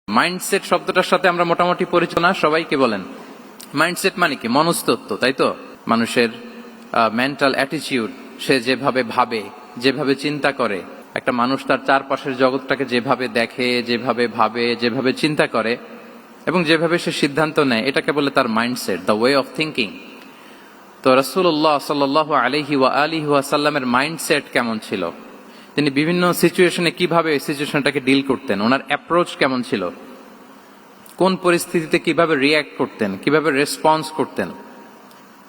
Mindset শব্দটার সাথে আমরা মোটামুটি পরিচিত না, সবাইকে বলেন মাইন্ডসেট মানে কি? মনস্তত্ত্ব, তাই তো? মানুষের মেন্টাল অ্যাটিটিউড, সে যেভাবে ভাবে, যেভাবে চিন্তা করে, একটা মানুষ তার চারপাশের জগৎটাকে যেভাবে দেখে, যেভাবে ভাবে, যেভাবে চিন্তা করে এবং যেভাবে সে সিদ্ধান্ত নেয়, এটাকে বলে তার mindset, the way of thinking. তো রাসূলুল্লাহ সাল্লাল্লাহু আলাইহি ওয়া আলিহি ওয়াসাল্লামের মাইন্ডসেট কেমন ছিল, তিনি বিভিন্ন সিচুয়েশনে কিভাবে এই সিচুয়েশনটাকে ডিল করতেন, ওনার অ্যাপ্রোচ কেমন ছিল, কোন পরিস্থিতিতে কিভাবে রিয়্যাক্ট করতেন, কিভাবে রেসপন্স করতেন,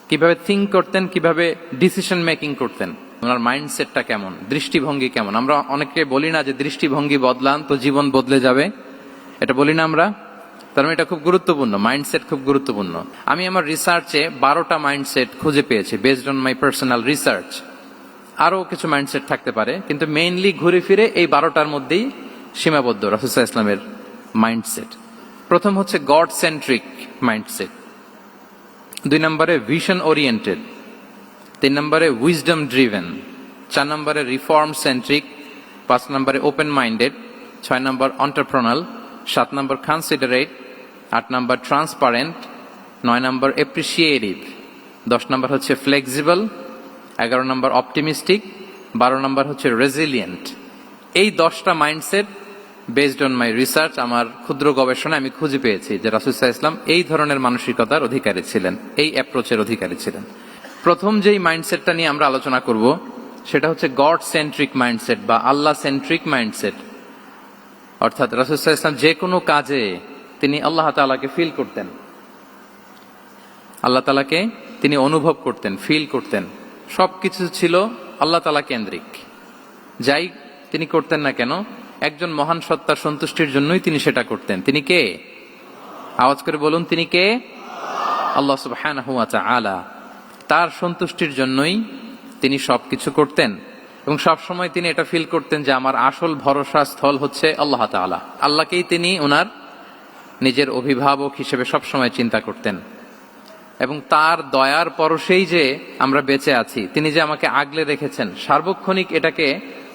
কিভাবে থিঙ্ক করতেন, কিভাবে ডিসিশন মেকিং করতেন, ওনার মাইন্ডসেটটা কেমন, দৃষ্টিভঙ্গি কেমন। আমরা অনেকে বলি না যে দৃষ্টিভঙ্গি বদলান তো জীবন বদলে যাবে, এটা বলি না আমরা? তার মানে এটা খুব গুরুত্বপূর্ণ, মাইন্ডসেট খুব গুরুত্বপূর্ণ। আমি আমার রিসার্চে 12টা মাইন্ডসেট খুঁজে পেয়েছি based on my personal research. আরো কিছু মাইন্ডসেট থাকতে পারে, কিন্তু মেইনলি ঘুরে ফিরে এই 12টার মধ্যেই সীমাবদ্ধ রাসূল সাল্লাল্লাহু আলাইহি ওয়াসাল্লামের মাইন্ডসেট। প্রথম হচ্ছে গড সেন্ট্রিক মাইন্ডসেট, 2 নম্বরে ভিশন ওরিয়েন্টেড, 3 নম্বরে উইজডম ড্রিভেন, 4 নম্বরে রিফর্ম সেন্ট্রিক, 5 নম্বরে ওপেন মাইন্ডেড, 6 নম্বর এন্টারপ্রেনাল, 7 নম্বর কনসিডারেট, 8 নম্বর ট্রান্সপারেন্ট, 9 নম্বর এপ্রিসিয়েটিভ, 10 নম্বর হচ্ছে ফ্লেক্সিবল, 11 নম্বর অপটিমিস্টিক, 12 নম্বর হচ্ছে রেজিলিয়েন্ট। এই 10টা mindset based on my research, আমার ক্ষুদ্র গবেষণায় আমি খুঁজে পেয়েছি যে রাসূল সাল্লাল্লাহু আলাইহি ওয়াসাল্লাম এই ধরনের মানসিকতার অধিকারী ছিলেন, এই অ্যাপ্রোচের অধিকারী ছিলেন। প্রথম যেই মাইন্ডসেটটা নিয়ে আমরা আলোচনা করব সেটা হচ্ছে গড সেন্ট্রিক মাইন্ডসেট বা আল্লাহ সেন্ট্রিক মাইন্ডসেট। অর্থাৎ রাসূল সাল্লাল্লাহু আলাইহি ওয়াসাল্লাম যে কোনো কাজে তিনি আল্লাহ তাআলাকে ফিল করতেন, আল্লাহ তাআলাকে তিনি অনুভব করতেন, ফিল করতেন। সবকিছু ছিল আল্লাহ তাআলা কেন্দ্রিক, যাই তিনি করতেন না কেন একজন মহান সত্তার সন্তুষ্টির জন্যই তিনি সেটা করতেন। তিনি কে? আওয়াজ করে বলুন, তিনি কে? আল্লাহ সুবহানাহু ওয়া তাআলা। তার সন্তুষ্টির জন্যই তিনি সবকিছু করতেন এবং সব সময় তিনি এটা ফিল করতেন যে আমার আসল ভরসা স্থল হচ্ছে আল্লাহ তাআলা। আল্লাহকেই তিনি ওনার নিজের অভিভাবক হিসেবে সবসময় চিন্তা করতেন এবং তার দয়ার পরশেই যে আমরা বেঁচে আছি, তিনি যে আমাকে আগলে রেখেছেন, সার্বক্ষণিক এটাকে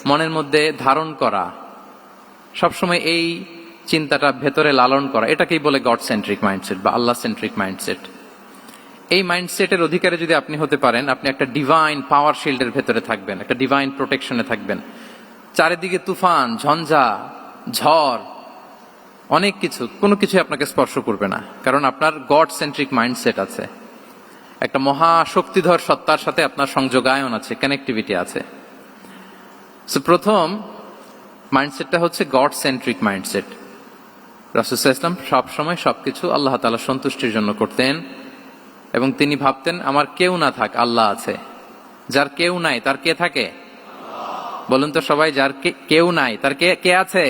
মনের মধ্যে ধারণ করা, সবসময় এই চিন্তাটা ভেতরে লালন করা, এটাকেই বলে গড সেন্ট্রিক মাইন্ডসেট বা আল্লাহ সেন্ট্রিক মাইন্ডসেট। এই মাইন্ডসেটের অধিকারী যদি আপনি হতে পারেন, আপনি একটা ডিভাইন পাওয়ার শিল্ডের ভেতরে থাকবেন, একটা ডিভাইন প্রোটেকশনে থাকবেন। চারিদিকে তুফান, ঝঞ্ঝা, ঝড়, অনেক কিছু, কোনো কিছু আপনাকে স্পর্শ করবে না, কারণ আপনার গড সেন্ট্রিক মাইন্ডসেট আছে। একটা মহা শক্তিধর সত্তার সাথে আপনার সংযোগায়ন আছে, কানেক্টিভিটি আছে। সো প্রথম মাইন্ডসেটটা হচ্ছে গড সেন্ট্রিক মাইন্ডসেট। রাসূল সাল্লাল্লাহু আলাইহি ওয়াসাল্লাম সবসময় সবকিছু আল্লাহ তাআলার সন্তুষ্টির জন্য করতেন এবং তিনি ভাবতেন আমার কেউ না থাক, আল্লাহ আছে। যার কেউ নাই তার কে থাকে? বলুন তো সবাই, যার কেউ নাই তার কে আছে?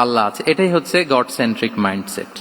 আল্লাহ আছে। এটাই হচ্ছে গড সেন্ট্রিক মাইন্ডসেট।